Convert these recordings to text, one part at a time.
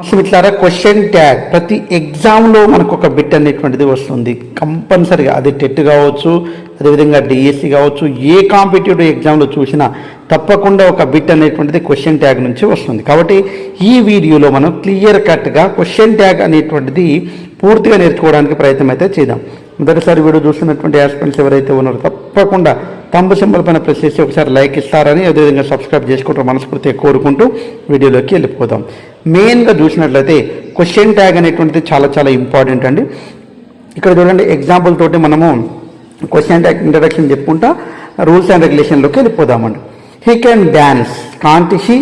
మిత్రులారా, question tag ప్రతి ఎగ్జామ్లో మనకు ఒక బిట్ అనేటువంటిది వస్తుంది కంపల్సరీగా. అది టెట్ కావచ్చు, అదేవిధంగా డిఎస్సి కావచ్చు, ఏ కాంపిటేటివ్ ఎగ్జామ్లో చూసినా తప్పకుండా ఒక బిట్ అనేటువంటిది క్వశ్చన్ ట్యాగ్ నుంచి వస్తుంది. కాబట్టి ఈ వీడియోలో మనం క్లియర్ కట్గా క్వశ్చన్ ట్యాగ్ అనేటువంటిది పూర్తిగా నేర్చుకోవడానికి ప్రయత్నం అయితే చేద్దాం. మొదటిసారి వీడియో చూస్తున్నటువంటి ఆస్పిరెంట్స్ ఎవరైతే ఉన్నారో తప్పకుండా తంబు సింబల్ పైన ప్రెస్ చేసి ఒకసారి లైక్ ఇస్తారని, అదేవిధంగా సబ్స్క్రైబ్ చేసుకుంటారు మనస్ఫూర్తిగా కోరుకుంటూ వీడియోలోకి వెళ్ళిపోదాం. మెయిన్గా చూసినట్లయితే క్వశ్చన్ ట్యాగ్ అనేటువంటిది చాలా చాలా ఇంపార్టెంట్ అండి. ఇక్కడ చూడండి, ఎగ్జాంపుల్ తోటి మనము క్వశ్చన్ ట్యాగ్ ఇంట్రడక్షన్ చెప్పుకుంటా రూల్స్ అండ్ రెగ్యులేషన్లోకి వెళ్ళిపోదామండి. He can dance can't he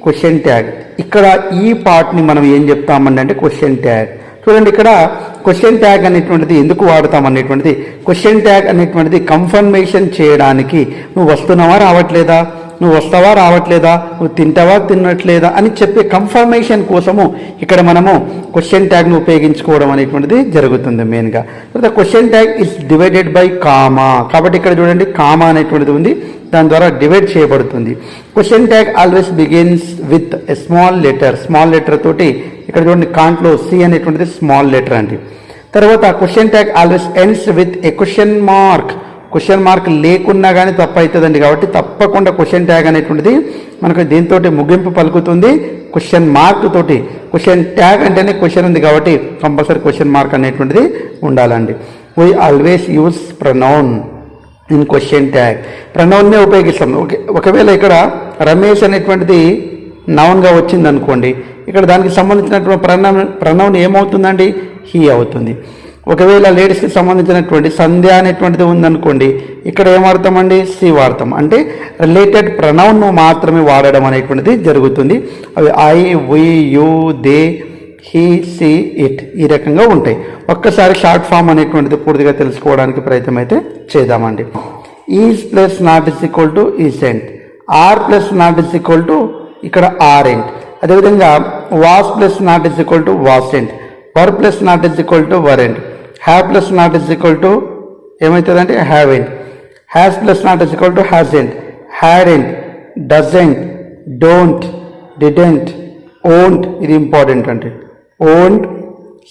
question tag. ఇక్కడ ఈ పార్ట్ని మనం ఏం చెప్తామండి అంటే క్వశ్చన్ ట్యాగ్. చూడండి, ఇక్కడ క్వశ్చన్ ట్యాగ్ అనేటువంటిది ఎందుకు వాడతాం అనేటువంటిది, క్వశ్చన్ ట్యాగ్ అనేటువంటిది కన్ఫర్మేషన్ చేయడానికి నువ్వు వస్తున్నావా రావట్లేదా, నువ్వు వస్తావా రావట్లేదా, నువ్వు తింటావా తినట్లేదా అని చెప్పే కన్ఫర్మేషన్ కోసము ఇక్కడ మనము క్వశ్చన్ ట్యాగ్ను ఉపయోగించుకోవడం అనేటువంటిది జరుగుతుంది మెయిన్గా. తర్వాత question tag is divided by comma. కాబట్టి ఇక్కడ చూడండి, కామా అనేటువంటిది ఉంది, దాని ద్వారా డివైడ్ చేయబడుతుంది. Question tag always begins with a small letter. Small letter తోటి ఇక్కడ చూడండి, కాంట్లో సి అనేటువంటిది స్మాల్ లెటర్ అండి. తర్వాత question tag always ends with a question mark. Question mark లేకున్నా కానీ తప్పు అవుతుందండి. కాబట్టి తప్పకుండా క్వశ్చన్ ట్యాగ్ అనేటువంటిది మనకు దీంతో ముగింపు పలుకుతుంది క్వశ్చన్ మార్క్ తోటి. క్వశ్చన్ ట్యాగ్ అంటేనే క్వశ్చన్ ఉంది కాబట్టి కంపల్సరీ క్వశ్చన్ మార్క్ అనేటువంటిది ఉండాలండి. We always use pronoun in question tag. ప్రొనౌన్నే ఉపయోగిస్తాం. ఒకవేళ ఇక్కడ రమేష్ అనేటువంటిది నౌన్గా వచ్చింది అనుకోండి, ఇక్కడ దానికి సంబంధించినటువంటి ప్రొనౌన్ ఏమవుతుందండి, హీ అవుతుంది. ఒకవేళ లేడీస్కి సంబంధించినటువంటి సంధ్య అనేటువంటిది ఉందనుకోండి, ఇక్కడ ఏం వాడతామండి, సి వాడతాం. అంటే రిలేటెడ్ ప్రొనౌన్ మాత్రమే వాడడం అనేటువంటిది జరుగుతుంది. అవి I, we, you, they, he, she, it ఈ రకంగా ఉంటాయి. ఒక్కసారి షార్ట్ ఫామ్ అనేటువంటిది పూర్తిగా తెలుసుకోవడానికి ప్రయత్నం అయితే చేద్దామండి. Is plus not is equal to isn't, are plus not is equal to ఇక్కడ ఆరెంట్, అదేవిధంగా was plus not is equal to wasn't, were plus not is equal to weren't, have plus not is equal to ఏమవుతుందంటే haven't, has plus not is equal to hasn't, hadn't, doesn't, don't, didn't, won't. ఇది important అంటే won't.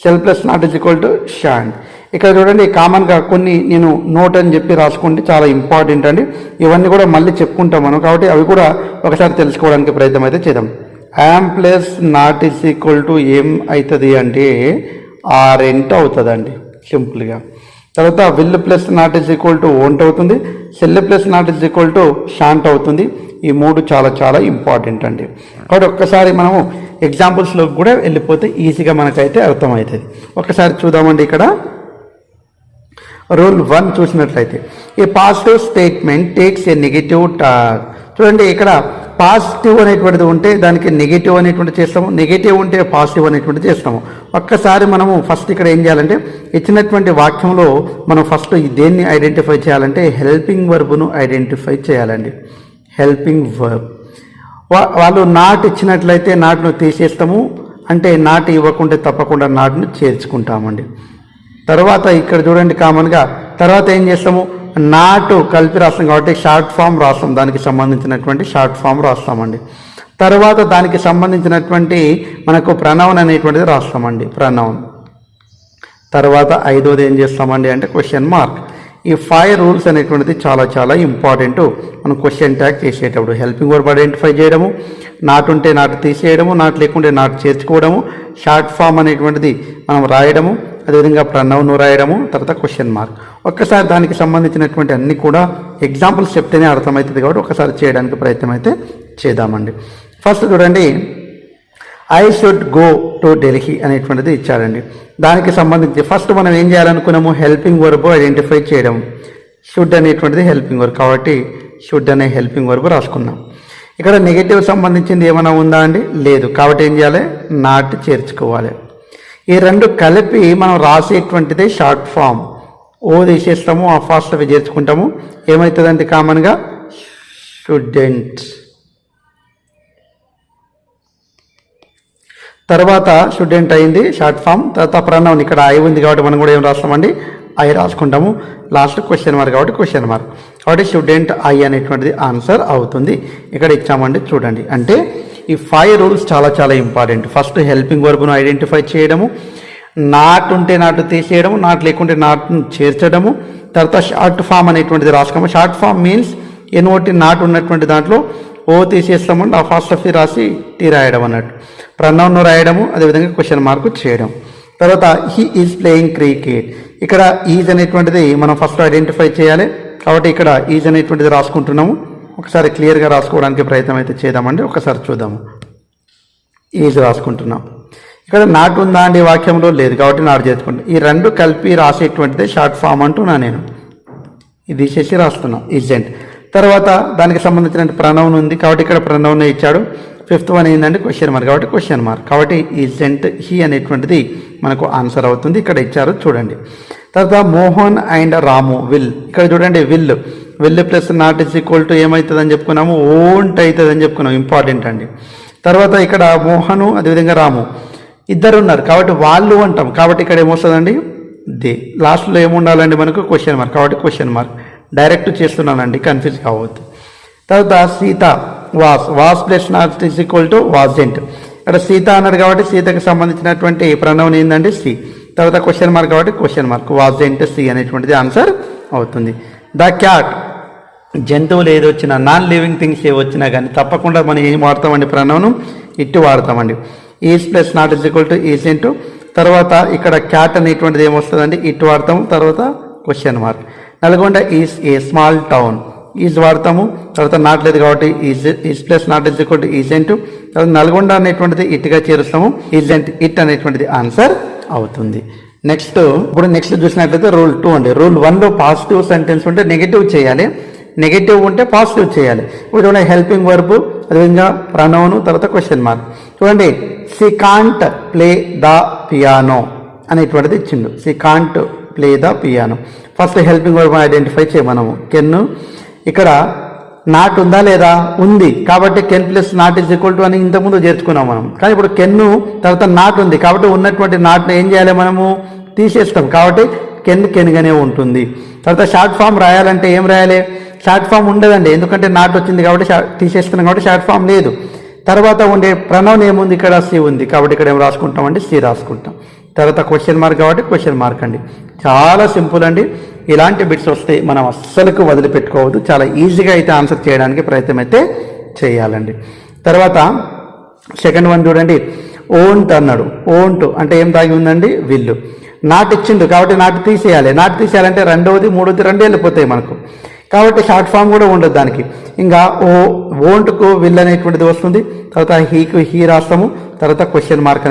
Shall plus not is equal to shan't. ఇక్కడ చూడండి, కామన్గా కొన్ని నేను note అని చెప్పి రాసుకుంటే చాలా ఇంపార్టెంట్ అండి. ఇవన్నీ కూడా మళ్ళీ చెప్పుకుంటాం మనం, కాబట్టి అవి కూడా ఒకసారి తెలుసుకోవడానికి ప్రయత్నం అయితే చేద్దాం. Am plus not is equal to ఏం అవుతుంది అంటే ఆరెంట్ అవుతుందండి సింపుల్గా. తర్వాత will plus not is equal to won't అవుతుంది, shall plus not is equal to shan't అవుతుంది. ఈ మూడు చాలా చాలా ఇంపార్టెంట్ అండి. కాబట్టి ఒక్కసారి మనము ఎగ్జాంపుల్స్లోకి కూడా వెళ్ళిపోతే ఈజీగా మనకైతే అర్థమవుతుంది. ఒకసారి చూద్దామండి. ఇక్కడ రూల్ 1 చూసినట్లయితే, a positive statement takes a negative tag. చూడండి, ఇక్కడ పాజిటివ్ అనేటువంటిది ఉంటే దానికి నెగిటివ్ అనేటువంటి చేస్తాము, నెగిటివ్ ఉంటే పాజిటివ్ అనేటువంటి చేస్తాము. ఒక్కసారి మనము ఫస్ట్ ఇక్కడ ఏం చేయాలంటే, ఇచ్చినటువంటి వాక్యంలో మనం ఫస్ట్ దేన్ని ఐడెంటిఫై చేయాలంటే హెల్పింగ్ వర్బ్ను ఐడెంటిఫై చేయాలండి. Helping verb. వాళ్ళు నాట్ ఇచ్చినట్లయితే నాట్ను తీసేస్తాము, అంటే నాట్ ఇవ్వకుంటే తప్పకుండా నాట్ను చేర్చుకుంటామండి. తర్వాత ఇక్కడ చూడండి, కామన్గా తర్వాత ఏం చేస్తాము, నాటు కలిపి రాస్తాం కాబట్టి షార్ట్ ఫామ్ రాస్తాం, దానికి సంబంధించినటువంటి షార్ట్ ఫామ్ రాస్తామండి. తర్వాత దానికి సంబంధించినటువంటి మనకు ప్రొనౌన్ అనేటువంటిది రాస్తామండి, ప్రొనౌన్. తర్వాత ఐదోది ఏం చేస్తామండి అంటే క్వశ్చన్ మార్క్. ఈ 5 రూల్స్ అనేటువంటిది చాలా చాలా ఇంపార్టెంట్ మనం క్వశ్చన్ ట్యాగ్ చేసేటప్పుడు. హెల్పింగ్ వర్బ్ ఐడెంటిఫై చేయడము, నాట్ ఉంటే నాట్ తీసేయడము, నాట్ లేకుంటే నాట్ చేర్చుకోవడము, షార్ట్ ఫామ్ అనేటువంటిది మనం రాయడము, అదేవిధంగా ప్రొనౌన్ రాయడము, తర్వాత క్వశ్చన్ మార్క్. ఒక్కసారి దానికి సంబంధించినటువంటి అన్ని కూడా ఎగ్జాంపుల్స్ చెప్తేనే అర్థమవుతుంది కాబట్టి ఒకసారి చేయడానికి ప్రయత్నం అయితే చేద్దామండి. ఫస్ట్ చూడండి, I should go to Delhi అనేటువంటిది ఇచ్చారండి. దానికి సంబంధించి ఫస్ట్ మనం ఏం చేయాలనుకున్నాము, హెల్పింగ్ వర్బ్ ఐడెంటిఫై చేయడం. షుడ్ అనేటువంటిది హెల్పింగ్ వర్బ్ కాబట్టి షుడ్ అనే హెల్పింగ్ వర్బ్ రాసుకున్నాం. ఇక్కడ నెగిటివ్ సంబంధించింది ఏమైనా ఉందా అండి, లేదు. కాబట్టి ఏం చేయాలి, నాట్ చేర్చుకోవాలి. ఈ రెండు కలిపి మనం రాసేటువంటిదే షార్ట్ ఫామ్. ఓ తీసేస్తాము, ఆ ఫాస్ట్ అవి చేర్చుకుంటాము. ఏమవుతుందంటే కామన్గా షుడెంట్. తర్వాత షుడెంట్ అయింది షార్ట్ ఫామ్. తర్వాత ప్రొనౌన్, ఇక్కడ ఐ ఉంది కాబట్టి మనం కూడా ఏం రాస్తామండి, ఐ రాసుకుంటాము. లాస్ట్ క్వశ్చన్ మార్క్ కాబట్టి క్వశ్చన్ మార్క్. కాబట్టి షుడెంట్ ఐ అనేటువంటిది ఆన్సర్ అవుతుంది. ఇక్కడ ఇచ్చామండి చూడండి. అంటే ఈ 5 రూల్స్ చాలా చాలా ఇంపార్టెంట్. ఫస్ట్ హెల్పింగ్ వర్బ్ను ఐడెంటిఫై చేయడము, నాట్ ఉంటే నాటు తీసేయడము, నాట్ లేకుంటే నాట్ను చేర్చడము, తర్వాత షార్ట్ ఫామ్ అనేటువంటిది రాసుకోము. Short form means N O T not ఉన్నటువంటి దాంట్లో ఓ తీసేస్తామంటే ఆ ఫస్ట్ ఆఫ్ రాసి టీ రాయడం అన్నట్టు, ప్రనౌన్ను రాయడము, అదేవిధంగా క్వశ్చన్ మార్క్ చేయడం. తర్వాత హీ ఈజ్ ప్లేయింగ్ క్రికెట్. ఇక్కడ ఈజ్ అనేటువంటిది మనం ఫస్ట్ ఐడెంటిఫై చేయాలి. కాబట్టి ఇక్కడ ఈజ్ అనేటువంటిది రాసుకుంటున్నాము. ఒకసారి క్లియర్గా రాసుకోవడానికి ప్రయత్నం అయితే చేద్దామండి. ఒకసారి చూద్దాము. ఈజ్ రాసుకుంటున్నాం. ఇక్కడ నాట్ ఉందా అండి వాక్యంలో? లేదు, కాబట్టి నాట్ చేసుకుంటాం. ఈ రెండు కలిపి రాసేటువంటిదే షార్ట్ ఫామ్ అంటున్నా నేను. ఇది తీసేసి రాస్తున్నాం ఈజెంట్. తర్వాత దానికి సంబంధించిన ప్రనౌన్ ఉంది కాబట్టి ఇక్కడ ప్రనౌన్ ఇచ్చాడు. 5th వన్ ఏంటంటే క్వశ్చన్ మార్క్, కాబట్టి క్వశ్చన్ మార్క్, కాబట్టి ఈజెంట్ హీ అనేటువంటిది మనకు ఆన్సర్ అవుతుంది. ఇక్కడ ఇచ్చారు చూడండి. తర్వాత మోహన్ అండ్ రాము విల్. ఇక్కడ చూడండి will plus not is equal to ఏమవుతుంది అని చెప్పుకున్నాము? ఓంట్ అవుతుంది అని చెప్పుకున్నాము. ఇంపార్టెంట్ అండి. తర్వాత ఇక్కడ మోహను అదేవిధంగా రాము ఇద్దరు ఉన్నారు కాబట్టి వాళ్ళు అంటాం. కాబట్టి ఇక్కడ ఏమొస్తుందండి? దే. లాస్ట్లో ఏముండాలండి మనకు? క్వశ్చన్ మార్క్, కాబట్టి క్వశ్చన్ మార్క్ డైరెక్ట్ చేస్తున్నానండి, కన్ఫ్యూజ్ కావద్దు. తర్వాత Sita was plus not is equal to wasn't. ఇక్కడ సీత అన్నాడు కాబట్టి సీతకు సంబంధించినటువంటి ప్రణవం ఏంటంటే సి. తర్వాత క్వశ్చన్ మార్క్ కాబట్టి క్వశ్చన్ మార్క్, వాజెంట్ సి అనేటువంటిది ఆన్సర్ అవుతుంది. ద క్యాట్, జంతువులు ఏది వచ్చినా, నాన్ లివింగ్ థింగ్స్ ఏ వచ్చినా కానీ తప్పకుండా మనం ఏం వాడతామండి? ప్రణవం ఇటు వాడతామండి. Is plus not is equal to is into, తర్వాత ఇక్కడ క్యాట్ అనేటువంటిది ఏమొస్తుందండి? ఇటు వాడతాము. తర్వాత question mark. Nalgonda is a small town, is వాడతాము. తర్వాత నాట్ లేదు కాబట్టి is plus not is equal to isn't. తర్వాత నల్గొండ అనేటువంటిది ఇటుగా చేరుస్తాము. ఈజెంట్ ఇట్ అనేటువంటిది ఆన్సర్ అవుతుంది. నెక్స్ట్ చూసినట్లయితే రూల్ 2 అండి. రూల్ 1లో పాజిటివ్ సెంటెన్స్ ఉంటే నెగిటివ్ చేయాలి, నెగిటివ్ ఉంటే పాజిటివ్ చేయాలి. ఇప్పుడు చూడండి హెల్పింగ్ వర్బ్, అదేవిధంగా ప్రనౌన్, తర్వాత క్వశ్చన్ మార్క్. చూడండి she can't play the piano అనేటువంటిది ఇచ్చిండు. She can't play the piano. First helping verb identify చేయమనము. కెన్, ఇక్కడ నాట్ ఉందా లేదా? ఉంది, కాబట్టి can plus not is equal to అని ఇంతకుముందు చేర్చుకున్నాం మనం. కానీ ఇప్పుడు కెన్ను తర్వాత నాట్ ఉంది కాబట్టి ఉన్నటువంటి నాట్ను ఏం చేయాలి? మనము తీసేస్తాం. కాబట్టి కెన్గానే ఉంటుంది. తర్వాత షార్ట్ ఫామ్ రాయాలంటే ఏం రాయాలి? షార్ట్ ఫామ్ ఉండదండి, ఎందుకంటే నాట్ వచ్చింది కాబట్టి తీసేస్తున్నాం కాబట్టి షార్ట్ ఫామ్ లేదు. తర్వాత ఉండే ప్రణవం ఏముంది? ఇక్కడ సి ఉంది కాబట్టి ఇక్కడ ఏం రాసుకుంటామండి? సి రాసుకుంటాం. తర్వాత క్వశ్చన్ మార్క్ కాబట్టి క్వశ్చన్ మార్క్ అండి. చాలా సింపుల్ అండి. ఇలాంటి బిట్స్ వస్తే మనం అస్సలకు వదిలిపెట్టుకోవద్దు. చాలా ఈజీగా అయితే ఆన్సర్ చేయడానికి ప్రయత్నం అయితే చేయాలండి. తర్వాత సెకండ్ వన్ చూడండి, ఓంట్ అన్నాడు. ఓంట్ అంటే ఏం దాగి ఉందండి? విల్లు. నాట్ ఇచ్చిండు కాబట్టి నాట్ తీసేయాలి. నాట్ తీసేయాలంటే రెండవది మూడవది రెండు వెళ్ళిపోతాయి మనకు, కాబట్టి షార్ట్ ఫామ్ కూడా ఉండదు దానికి. ఇంకా ఓంట్కు విల్ అనేటువంటిది వస్తుంది. తర్వాత హీకు హీ రాస్తాము. తర్వాత క్వశ్చన్ మార్క్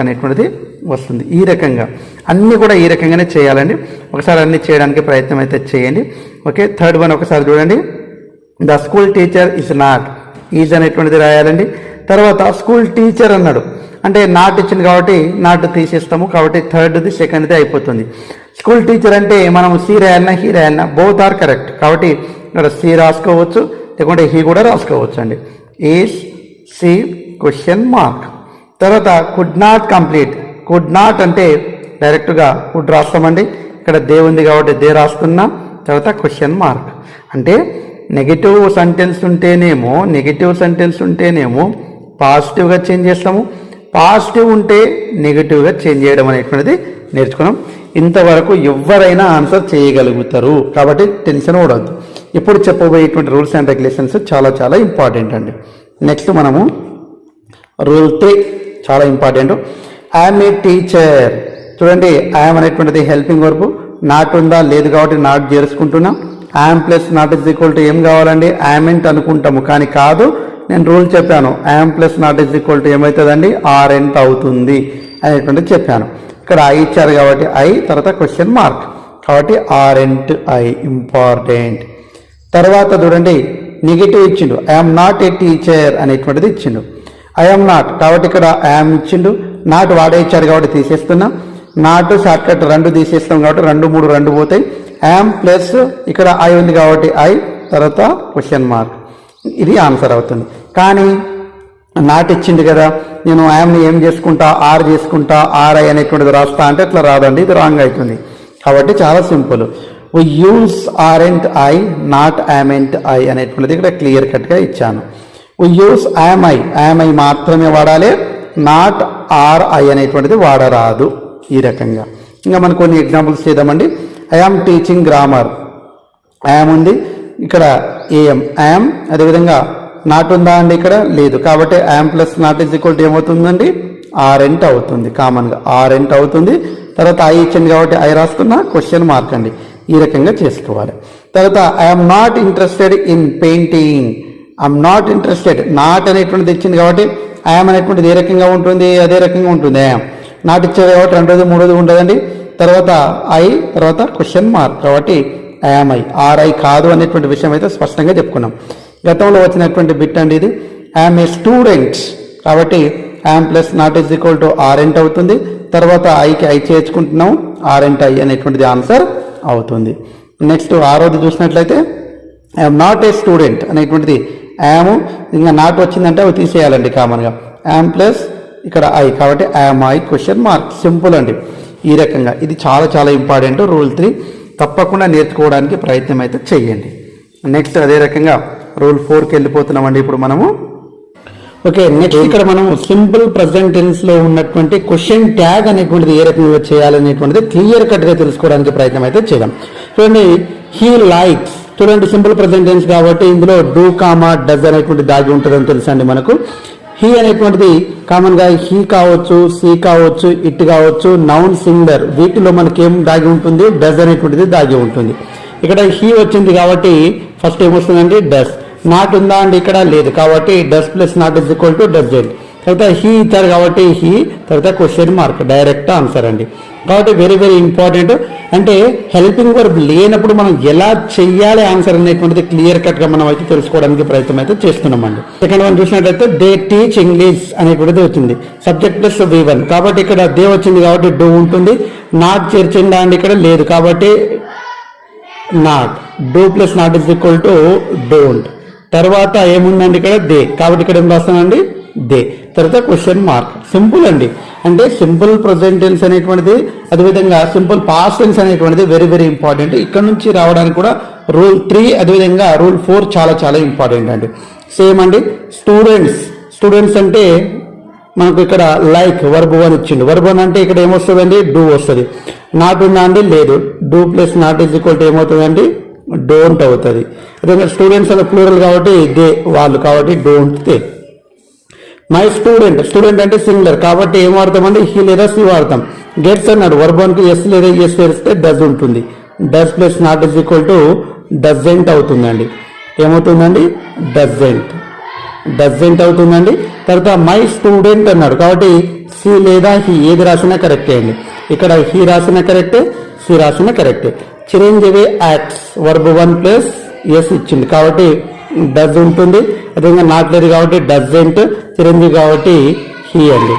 అనేటువంటిది వస్తుంది. ఈ రకంగా అన్నీ కూడా ఈ రకంగానే చేయాలండి. ఒకసారి అన్ని చేయడానికి ప్రయత్నం అయితే చేయండి. ఓకే, థర్డ్ వన్ ఒకసారి చూడండి. The school teacher is not, is అనేటువంటిది రాయాలండి. తర్వాత స్కూల్ టీచర్ అన్నాడు అంటే నాట్ ఇచ్చింది కాబట్టి నాట్ తీసేస్తాము. కాబట్టి థర్డ్ది సెకండ్ది అయిపోతుంది. స్కూల్ టీచర్ అంటే మనం సి రాయాలన్నా హీ రాయాలన్నా బోత్ ఆర్ కరెక్ట్. కాబట్టి ఇక్కడ సి రాసుకోవచ్చు, లేకుంటే హీ కూడా రాసుకోవచ్చు అండి. Is she question mark. తర్వాత could not complete. Could not అంటే డైరెక్ట్గా కుడ్ రాస్తామండి. ఇక్కడ దే ఉంది కాబట్టి దే రాస్తున్నాం. తర్వాత క్వశ్చన్ మార్క్ అంటే నెగిటివ్ సెంటెన్స్ ఉంటేనేమో పాజిటివ్గా చేంజ్ చేస్తాము. పాజిటివ్ ఉంటే నెగిటివ్గా చేంజ్ చేయడం అనేటువంటిది నేర్చుకున్నాం. ఇంతవరకు ఎవరైనా ఆన్సర్ చేయగలుగుతారు కాబట్టి టెన్షన్ పడవద్దు. ఇప్పుడు చెప్పబోయేటువంటి రూల్స్ అండ్ రెగ్యులేషన్స్ చాలా చాలా ఇంపార్టెంట్ అండి. నెక్స్ట్ మనము రూల్ 3 చాలా ఇంపార్టెంట్. I'm a teacher. చూడండి ఐఎమ్ అనేటువంటిది హెల్పింగ్ వర్బ్. నాట్ ఉందా? లేదు కాబట్టి నాట్ చేర్చుకుంటున్నాం. I'm plus not is equal to ఏం కావాలండి? ఐఎంట్ అనుకుంటాము కానీ కాదు. నేను రూల్ చెప్పాను, I'm plus not is equal to ఏమవుతుందండి? ఆర్ఎంట్ అవుతుంది అనేటువంటిది చెప్పాను. ఇక్కడ ఐ ఇచ్చారు కాబట్టి ఐ, తర్వాత క్వశ్చన్ మార్క్ కాబట్టి ఆర్ఎంట్ ఐ ఇంపార్టెంట్. తర్వాత చూడండి నెగిటివ్ ఇచ్చిండు. ఐఎమ్ నాట్ ఏ టీచర్ అనేటువంటిది ఇచ్చిండు. ఐఎమ్ నాట్ కాబట్టి ఇక్కడ ఐఎమ్ ఇచ్చిండు. నాట్ వాడే ఇచ్చాడు కాబట్టి తీసేస్తున్నాం. నాట్ షార్ట్ కట్ రెండు తీసేస్తాం కాబట్టి 2, 3 2 పోతాయి. ఐఎమ్ ప్లస్ ఇక్కడ ఐ ఉంది కాబట్టి ఐ, తర్వాత క్వశ్చన్ మార్క్, ఇది ఆన్సర్ అవుతుంది. కానీ నాట్ ఇచ్చింది కదా, నేను ఐఎమ్ని ఏం చేసుకుంటా? ఆర్ చేసుకుంటా, ఆర్ఐ అనేటువంటిది రాస్తా అంటే అట్లా రాదండి, ఇది రాంగ్ అవుతుంది. కాబట్టి చాలా simple. We use aren't I, not ఐమెంట్ ఐ అనేటువంటిది ఇక్కడ క్లియర్ కట్గా ఇచ్చాను. వి యూస్ ఐ మాత్రమే వాడాలి, నాట్ ఆర్ ఐ అనేటువంటిది వాడరాదు. ఈ రకంగా ఇంకా మనం కొన్ని ఎగ్జాంపుల్స్ చేద్దామండి. I am teaching grammar, I'm ఉంది, ఇక్కడ ఏఎం ఐఎమ్, అదేవిధంగా నాట్ ఉందా అండి, ఇక్కడ లేదు, కాబట్టి I'm plus not is equal to ఏమవుతుందండి, ఆర్ఎంట్ అవుతుంది. కామన్గా ఆర్ఎంట్ అవుతుంది. తర్వాత ఐ ఇచ్చింది కాబట్టి ఐ రాసుకున్న క్వశ్చన్ మార్క్ అండి. ఈ రకంగా చేసుకోవాలి. తర్వాత I'm not interested in painting, I'm not interested, not అనేటువంటిది ఇచ్చింది కాబట్టి ఐఎమ్ అనేటువంటిది ఏ రకంగా ఉంటుంది, అదే రకంగా ఉంటుంది. ఐఎమ్ నాట్ ఇచ్చేది కాబట్టి రెండోది మూడోది ఉంటుందండి. తర్వాత ఐ, తర్వాత క్వశ్చన్ మార్క్, కాబట్టి ఐఎమ్ ఆర్ఐ కాదు అనేటువంటి విషయం అయితే స్పష్టంగా చెప్పుకున్నాం. గతంలో వచ్చినటువంటి బిట్ అండి ఇది. ఐఎమ్ ఏ స్టూడెంట్, కాబట్టి I'm plus not is equal to aren't అవుతుంది. తర్వాత ఐకి ఐ చేర్చుకుంటున్నాం, ఆర్ఎంట్ ఐ అనేటువంటిది ఆన్సర్ అవుతుంది. నెక్స్ట్ ఆరోది చూసినట్లయితే ఐఎమ్ నాట్ ఏ స్టూడెంట్ అనేటువంటిది ఐఎమ్, ఇంకా నాట్ వచ్చిందంటే అవి తీసేయాలండి కామన్గా. ఐఎమ్ ప్లస్ ఇక్కడ ఐ, కాబట్టి I'm I question mark. Simple అండి. ఈ రకంగా ఇది చాలా చాలా ఇంపార్టెంట్. రూల్ 3 తప్పకుండా నేర్చుకోవడానికి ప్రయత్నం అయితే చేయండి. నెక్స్ట్ అదే రకంగా రూల్ 4కి వెళ్ళిపోతున్నామండి ఇప్పుడు మనము. ఓకే, నెక్స్ట్ ఇక్కడ మనం సింపుల్ ప్రజెంట్ టెన్స్ లో ఉన్నటువంటి క్వశ్చన్ ట్యాగ్ అనేటువంటిది ఏ రకంగా చేయాలనేటువంటిది క్లియర్ కట్ గా తెలుసుకోవడానికి ప్రయత్నం అయితే చేద్దాం. చూడండి, హీ లైక్స్, చూడండి సింపుల్ ప్రజెంట్ టెన్స్ కాబట్టి ఇందులో డూ కామా డస్ అనేటువంటి దాగి ఉంటుందని తెలుసండి మనకు. హీ అనేటువంటిది కామన్ గా హీ కావచ్చు, సీ కావచ్చు, ఇట్ కావచ్చు, నౌన్ సింగులర్, వీటిలో మనకేం దాగి ఉంటుంది, డస్ అనేటువంటిది దాగి ఉంటుంది. ఇక్కడ హీ వచ్చింది కాబట్టి ఫస్ట్ ఏమొస్తుందండి, డస్. నాట్ ఉందా అండి, ఇక్కడ లేదు, కాబట్టి does plus not is equal to doesn't. తర్వాత హీ ఇచ్చారు కాబట్టి హీ, తర్వాత క్వశ్చన్ మార్క్, డైరెక్ట్ ఆన్సర్ అండి. కాబట్టి వెరీ వెరీ ఇంపార్టెంట్. అంటే హెల్పింగ్ వర్బ్ లేనప్పుడు మనం ఎలా చెయ్యాలి ఆన్సర్ అనేటువంటిది క్లియర్ కట్ గా మనం అయితే తెలుసుకోవడానికి ప్రయత్నం అయితే చేస్తున్నామండి. సెకండ్ వన్ చూసినట్లయితే దే టీచ్ ఇంగ్లీష్ అనేటువంటిది వచ్చింది, సబ్జెక్ట్ ప్లస్ V1, కాబట్టి ఇక్కడ దే వచ్చింది కాబట్టి డూ ఉంటుంది. నాట్ చేర్చిందా అండి, ఇక్కడ లేదు, కాబట్టి not, do plus not is equal to don't. తర్వాత ఏముందండి, ఇక్కడ దే, కాబట్టి ఇక్కడ ఏం రాస్తానండి, దే, తర్వాత క్వశ్చన్ మార్క్. సింపుల్ అండి. అంటే సింపుల్ ప్రజెంట్ టెన్స్ అనేటువంటిది, అదేవిధంగా సింపుల్ పాస్ట్ టెన్స్ అనేటువంటిది వెరీ వెరీ ఇంపార్టెంట్. ఇక్కడ నుంచి రావడానికి కూడా రూల్ 3 అదేవిధంగా రూల్ 4 చాలా చాలా ఇంపార్టెంట్ అండి. సేమ్ అండి. స్టూడెంట్స్ అంటే మనకు ఇక్కడ లైక్ వర్బ్ 1 ఇచ్చిండు. వర్బ్ 1 అంటే ఇక్కడ ఏమొస్తుందండి, డూ వస్తుంది. నాట్ ఉందా అండి, లేదు, do plus not is equal to ఏమవుతుందండి, డోంట్ అవుతుంది. అదే స్టూడెంట్స్ అనే ప్లూరల్ కాబట్టి దే, వాళ్ళు, కాబట్టి డోంట్ దే. మై స్టూడెంట్ అంటే సింగులర్ కాబట్టి ఏం వాడతామండి, హీ లేదా సి వాడతాం. గెట్స్ అన్నాడు, వర్బ్ 1కి ఎస్ లేదా ఎస్ చేస్తే డస్ ఉంటుంది. Does plus not is equal to doesn't అవుతుందండి. ఏమవుతుందండి, డజెంట్ అవుతుందండి. తర్వాత మై స్టూడెంట్ అన్నాడు కాబట్టి సి లేదా హీ ఏది రాసినా కరెక్టే అండి. ఇక్కడ హీ రాసిన కరెక్టే, సి రాసిన కరెక్టే. Chiranjeevi acts, verb 1 plus S ఇచ్చింది కాబట్టి డస్ ఉంటుంది. అదేవిధంగా నాట్ లేదు కాబట్టి డజెంట్, చిరంజీవి కాబట్టి హీ అండి.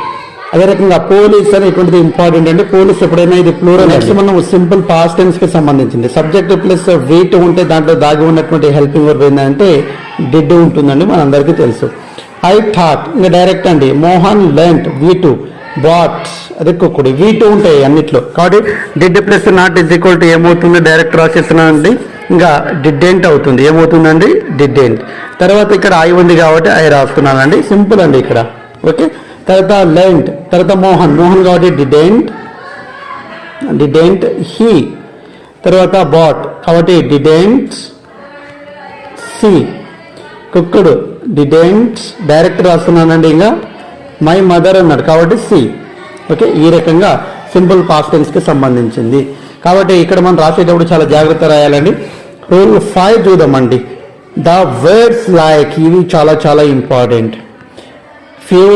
అదే రకంగా పోలీస్ అనేటువంటిది ఇంపార్టెంట్ అండి. పోలీస్ ఎప్పుడైనా ఇది ప్లూరల్. నెక్స్ట్ మనం సింపుల్ పాస్ట్ టెన్స్ కి సంబంధించింది. సబ్జెక్ట్ ప్లస్ వెయిట్ ఉంటే దాంట్లో దాగి ఉన్నటువంటి హెల్పింగ్ వర్బ్ ఏంటంటే డిడ్ ఉంటుందండి, మనందరికీ తెలుసు. ఐ థాట్, ఇంకా డైరెక్ట్ అండి. Mohan learnt, V2. బాట్, అదే కుక్కుడు, V2 ఉంటాయి అన్నిట్లో, కాబట్టి did plus not is equal to ఏమవుతుంది, డైరెక్ట్ రాసేస్తున్నానండి. ఇంకా డిడ్డెంట్ అవుతుంది, ఏమవుతుందండి, డిడ్డెంట్. తర్వాత ఇక్కడ ఐ ఉంది కాబట్టి ఐ రాస్తున్నానండి. సింపుల్ అండి ఇక్కడ. ఓకే, తర్వాత లెర్న్ట్, తర్వాత మోహన్ కాబట్టి డిడెంట్ హీ. తర్వాత బాట్ కాబట్టి డిడెంట్ సి. కుక్కుడు డిడెంట్, డైరెక్ట్ రాస్తున్నానండి. ఇంకా మై మదర్ అన్నాడు కాబట్టి సి. ఓకే, ఈ రకంగా సింపుల్ పాస్ట్ టెన్స్ కి సంబంధించింది. కాబట్టి ఇక్కడ మనం రాసేటప్పుడు చాలా జాగ్రత్త రాయాలండి. రూల్ 5 చూద్దామండి. ద వర్డ్స్ లైక్, ఇవి చాలా చాలా important. Few,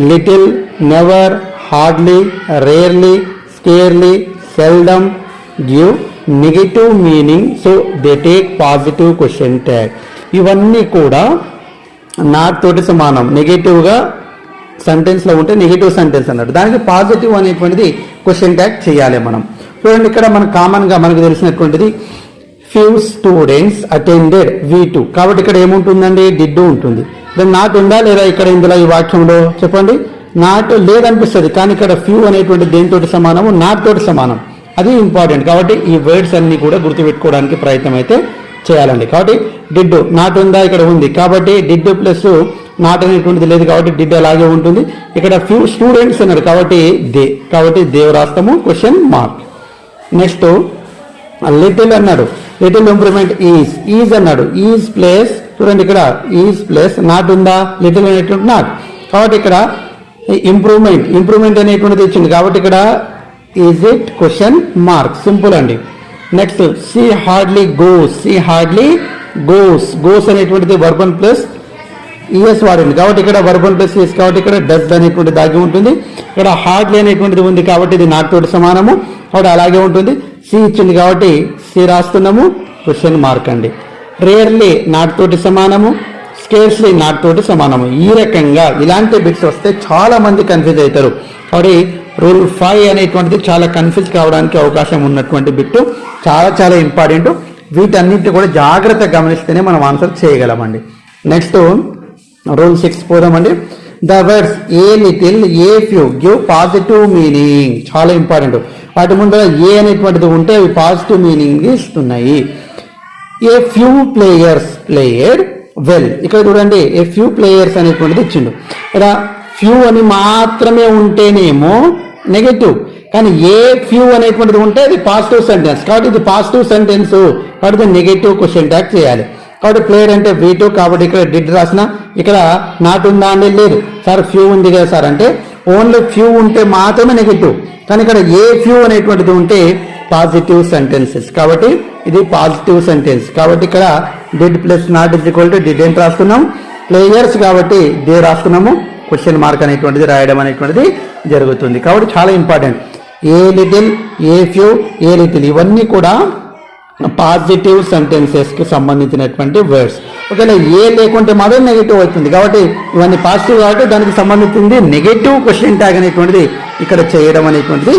little, never, hardly, rarely, scarcely, seldom give negative meaning, so they take positive question tag. ఇవన్నీ కూడా నాట్ తోటి సమానం. నెగటివ్గా సెంటెన్స్లో ఉంటే నెగిటివ్ సెంటెన్స్ అన్నాడు, దానికి పాజిటివ్ అనేటువంటిది క్వశ్చన్ ట్యాగ్ చేయాలి మనం. చూడండి, ఇక్కడ మనకు కామన్గా మనకు తెలిసినటువంటిది ఫ్యూ స్టూడెంట్స్ అటెండెడ్, V2, కాబట్టి ఇక్కడ ఏముంటుందండి, డిడ్ ఉంటుంది. దాని నాట్ ఉందా లేదా ఇక్కడ ఇందులో ఈ వాక్యంలో చెప్పండి. నాట్ లేదనిపిస్తుంది, కానీ ఇక్కడ ఫ్యూ అనేటువంటి దేనితోటి సమానము, నాట్ తోటి సమానం. అది ఇంపార్టెంట్. కాబట్టి ఈ వర్డ్స్ అన్ని కూడా గుర్తుపెట్టుకోవడానికి ప్రయత్నం అయితే చేయాలండి. కాబట్టి డిడ్ నాట్ ఉందా, ఇక్కడ ఉంది కాబట్టి డిడ్ ప్లస్ నాట్ అనేటువంటిది లేదు కాబట్టి డిడ్ అలాగే ఉంటుంది. ఇక్కడ ఫ్యూ స్టూడెంట్స్ అన్నారు కాబట్టి దే రాస్తాము క్వశ్చన్ మార్క్. నెక్స్ట్ లిటిల్ అన్నాడు, లిటిల్ ఇంప్రూవ్మెంట్ ఈజ్ అన్నాడు, ఈజ్ ప్లేస్ చూడండి ఇక్కడ ఈజ్ ప్లేస్ నాట్ ఉందా, లిటిల్ అనేటువంటి నాట్ కాబట్టి ఇక్కడ ఇంప్రూవ్మెంట్ అనేటువంటిది ఇచ్చింది కాబట్టి ఇక్కడ is it question mark, simple అండి. నెక్స్ట్ సి హార్డ్లీ గోస్ అనేటువంటిది వర్బన్ ప్లస్ ఈఎస్ వాడింది కాబట్టి ఇక్కడ వర్బన్ ప్లస్ ఈఎస్ కాబట్టి ఇక్కడ డస్ అనేటువంటి దాగి ఉంటుంది. ఇక్కడ హార్డ్లీ అనేటువంటిది ఉంది కాబట్టి ఇది నాట్ తోటి సమానము కాబట్టి అలాగే ఉంటుంది. సి ఇచ్చింది కాబట్టి సి రాస్తున్నాము క్వశ్చన్ మార్క్ అండి. రేర్లీ నాట్ తోటి సమానము, స్కేర్స్లీ నాట్ తోటి సమానము. ఈ రకంగా ఇలాంటి బిట్స్ వస్తే చాలా మంది కన్ఫ్యూజ్ అవుతారు కాబట్టి రూల్ 5 అనేటువంటిది చాలా కన్ఫ్యూజ్ కావడానికి అవకాశం ఉన్నటువంటి బిట్, చాలా ఇంపార్టెంట్. వీటన్నిటిని కూడా జాగ్రత్తగా గమనిస్తేనే మనం ఆన్సర్ చేయగలమండి. నెక్స్ట్ రూల్ 6 పోదామండి. The words a little a few give positive meaning, చాలా ఇంపార్టెంట్. వాటి ముందర ఏ అనేటువంటిది ఉంటే అవి పాజిటివ్ మీనింగ్ ఇస్తున్నాయి. A few players played well, ఇక్కడ చూడండి ఏ ఫ్యూ ప్లేయర్స్ అనేటువంటిది ఇచ్చిండు. ఇక్కడ ఫ్యూ అని మాత్రమే ఉంటేనేమో నెగటివ్, కానీ ఏ ఫ్యూ అనేటువంటిది ఉంటే అది పాజిటివ్ సెంటెన్స్ కాబట్టి ఇది పాజిటివ్ సెంటెన్స్ కాబట్టి నెగటివ్ క్వశ్చన్ ట్యాగ్ చేయాలి. కాబట్టి ప్లేయర్ అంటే V2 కాబట్టి ఇక్కడ డిడ్ రాసిన, ఇక్కడ నాట్ ఉందా అంటే లేదు సార్ ఫ్యూ ఉంది కదా సార్ అంటే ఓన్లీ ఫ్యూ ఉంటే మాత్రమే నెగటివ్, కానీ ఇక్కడ ఏ ఫ్యూ అనేటువంటిది ఉంటే పాజిటివ్ సెంటెన్సెస్ కాబట్టి ఇది పాజిటివ్ సెంటెన్స్ కాబట్టి ఇక్కడ did plus not is equal to did ఏంటి రాస్తున్నాం, ప్లేయర్స్ కాబట్టి దే రాస్తున్నాము, క్వశ్చన్ మార్క్ అనేటువంటిది రాయడం అనేటువంటిది జరుగుతుంది. కాబట్టి చాలా important. A little a few a little ఇవన్నీ కూడా పాజిటివ్ సెంటెన్సెస్ కి సంబంధించినటువంటి వర్డ్స్. ఒకవేళ ఏ లేకుంటే మాత్రం నెగిటివ్ అవుతుంది కాబట్టి ఇవన్నీ పాజిటివ్ కాబట్టి దానికి సంబంధించింది నెగిటివ్ క్వశ్చన్ ట్యాగ్ అనేటువంటిది ఇక్కడ చేయడం అనేటువంటిది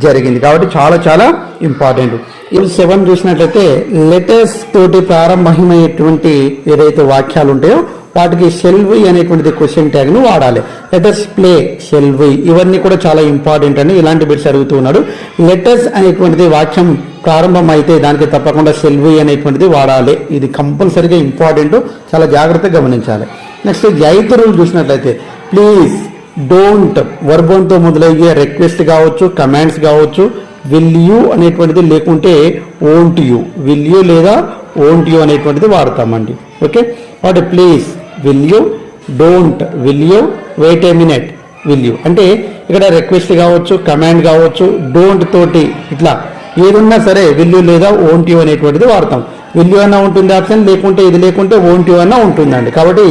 జరిగింది కాబట్టి చాలా ఇంపార్టెంట్. ఇవి 7 చూసినట్లయితే లెటర్స్ తోటి ప్రారంభమైనటువంటి ఏదైతే వాక్యాలు ఉంటాయో వాటికి షెల్ వి అనేటువంటిది క్వశ్చన్ ట్యాగ్ ను వాడాలి. లెటర్స్ ప్లే షెల్ వి ఇవన్నీ కూడా చాలా ఇంపార్టెంట్ అండి. ఇలాంటి బిట్స్ అడుగుతూ ఉన్నాడు. లెటర్స్ అనేటువంటిది వాక్యం ప్రారంభం అయితే దానికి తప్పకుండా షెల్ వి అనేటువంటిది వాడాలి. ఇది కంపల్సరీగా ఇంపార్టెంట్, చాలా జాగ్రత్తగా గమనించాలి. నెక్స్ట్ 8th రూల్ చూసినట్లయితే ప్లీజ్ డోంట్ వర్బోన్తో మొదలయ్యే రిక్వెస్ట్ కావచ్చు, కమాండ్స్ కావచ్చు, విల్ యూ అనేటువంటిది లేకుంటే ఓంట్ యూ, విల్ యూ లేదా ఓంట్ యూ అనేటువంటిది వాడతామండి. Okay what please will you, don't will you, wait a minute will you అంటే ఇక్కడ రిక్వెస్ట్ కావచ్చు, కమాండ్ కావచ్చు, డోంట్ తోటి ఇట్లా ఏదున్నా సరే విల్ యూ లేదా ఓంట్ యూ అనేటువంటిది వాడతాం. విల్ యూ అన్నా ఉంటుంది ఆప్షన్, లేకుంటే ఇది లేకుంటే ఓంట్ యూ అన్నా ఉంటుందండి. కాబట్టి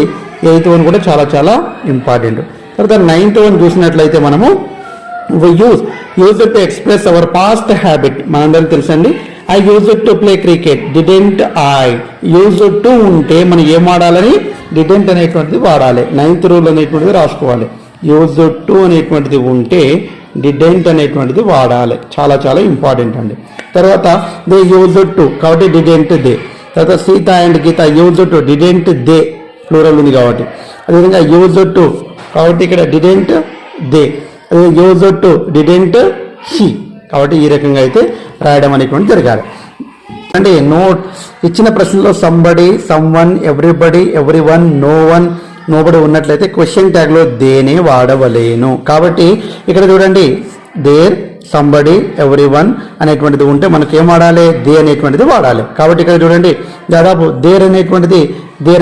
8th వన్ కూడా చాలా ఇంపార్టెంట్. తర్వాత 9th వన్ చూసినట్లయితే మనము use to express our past habit, మనందరికి తెలుసండి. I use to play cricket, didn't I. Use to ఉంటే మనం ఏం వాడాలని డిడెంట్ అనేటువంటిది వాడాలి. 9th రూల్ అనేటువంటిది రాసుకోవాలి. యూజ్ టు అనేటువంటిది ఉంటే డిడెంట్ అనేటువంటిది వాడాలి. చాలా ఇంపార్టెంట్ అండి. తర్వాత దే యూజ్ టు కాబట్టి డిడెంట్ దే. తర్వాత Sita and Gita use to didn't they plural ఉంది కాబట్టి. అదేవిధంగా యూజ్ టు కాబట్టి ఇక్కడ డిడెంట్ దే, అదే యూజ్ టు డిడెంట్ షీ కాబట్టి ఈ రకంగా అయితే రాయడం అనేటువంటి జరగాలి. అంటే నోట్స్ ఇచ్చిన ప్రశ్నలో somebody, someone, everybody, everyone, no one, nobody ఉన్నట్లయితే క్వశ్చన్ ట్యాగ్ లో దేనే వాడవలేను. కాబట్టి ఇక్కడ చూడండి దేర్, సంబడి, ఎవ్రీవన్ అనేటువంటిది ఉంటే మనకి ఏం వాడాలి, దే అనేటువంటిది వాడాలి. కాబట్టి ఇక్కడ చూడండి దాదాపు దేర్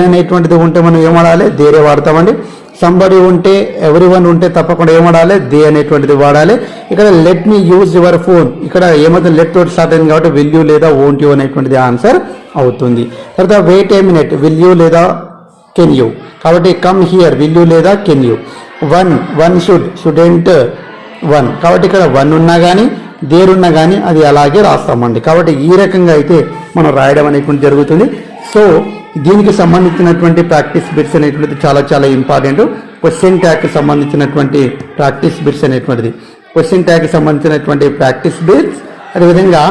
అనేటువంటిది ఉంటే మనం ఏం వాడాలి, దేరే వాడతామండి. సంబడి ఉంటే, ఎవ్రీవన్ ఉంటే తప్పకుండా ఏం వాడాలి, దే అనేటువంటిది వాడాలి. ఇక్కడ let me use your phone ఇక్కడ ఏమవుతుంది, లెట్ తోటి స్టార్ట్ అయింది కాబట్టి విల్ యూ లేదా ఓంట్ యూ అనేటువంటిది ఆన్సర్ అవుతుంది. తర్వాత wait a minute will you లేదా కెన్ యూ కాబట్టి కమ్ హియర్ విల్ యూ లేదా can you. One student one కాబట్టి ఇక్కడ వన్ ఉన్నా కానీ దేర్ ఉన్నా కానీ అది అలాగే రాస్తామండి. కాబట్టి ఈ రకంగా అయితే మనం రాయడం అనేటువంటి జరుగుతుంది. సో దీనికి సంబంధించినటువంటి ప్రాక్టీస్ బిట్స్ అనేటువంటిది చాలా ఇంపార్టెంట్. క్వశ్చన్ ట్యాగ్కి సంబంధించినటువంటి ప్రాక్టీస్ బిట్స్ అనేటువంటిది ప్రాక్టీస్ బిట్స్ అదేవిధంగా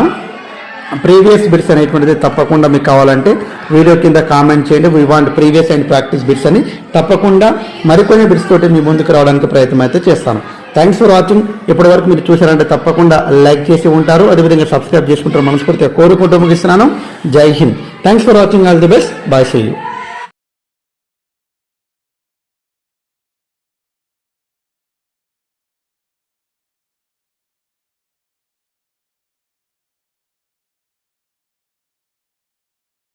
ప్రీవియస్ బిట్స్ అనేటువంటిది తప్పకుండా మీకు కావాలంటే వీడియో కింద కామెంట్ చేయండి. We want previous and practice bits అని. తప్పకుండా మరికొన్ని బిట్స్ తోటి మీ ముందుకు రావడానికి ప్రయత్నం అయితే చేస్తాను. Thanks for watching. ఇప్పటి వరకు మీరు చూసారంటే తప్పకుండా లైక్ చేసి ఉంటారు, అదేవిధంగా సబ్స్క్రైబ్ చేసుకుంటారు మనస్ఫూర్తిగా కోరుకుంటూ ముగిస్తున్నాను. జై హింద్. Thanks for watching. All the best. Bye. See you.